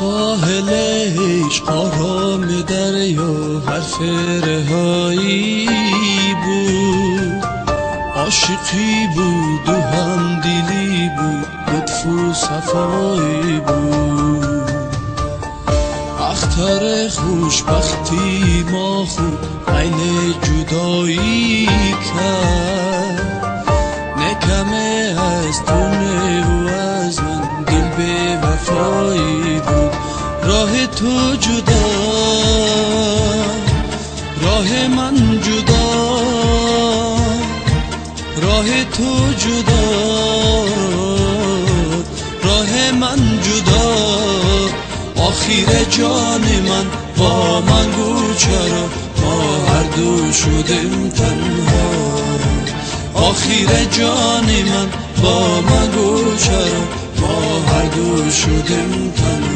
ساحل عشق آرام دریا حرف رهایی بود، عاشقی بود و همدلی بود، لطف و صفایی بود. اختر خوشبختی ما خود عین جدایی کرد، نکمه از تو و از من دل به وفایی بود. راه تو جدا، راه من جدا، راه تو جدا، راه من جدا. آخیر جان من با من گو چرا ما هر دو شدیم تنها. آخیر جان من با من گو چرا ما هر دو شدیم تنها.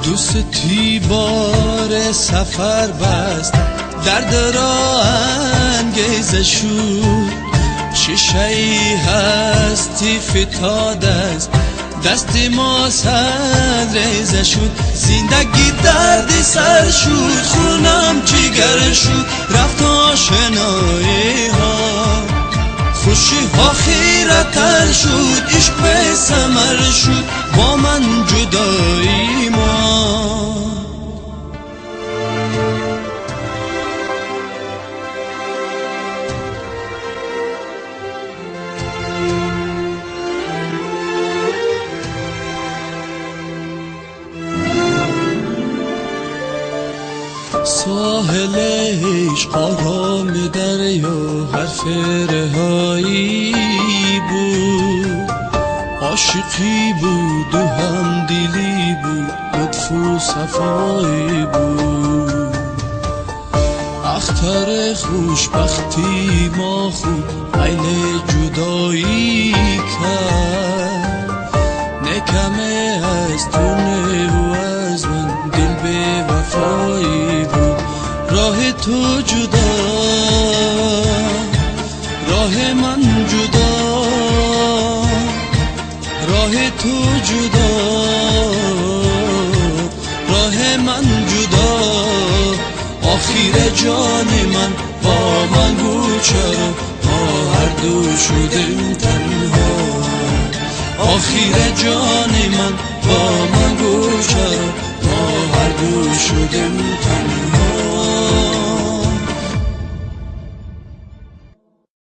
دوستی بار سفر بست، درد را انگیزه شد. شیشه هستی فتاد است، دست ما سر ریزه شد. زندگی درد سر شد، خونم جگر شد. رفت آشنایی ها، خوشی ها خیرتر شد. عشق به ثمر شد، با من جدایی ما. ساحل عشق آرام دریا حرف رهایی بود، عاشقی بود و همدلی بود، لطف و صفایی بود. اختر خوشبختی ما خود عین جدایی کرد، نکمه از تو و از من دل به وفایی بود. راه تو جدا، راه من جدا، راه تو جدا، راه من جدا. آخیر جان من با من گو چرا ما هر دو شدیم تنها. آخیر جان من با من گو چرا ما هر دو شدیم تنها.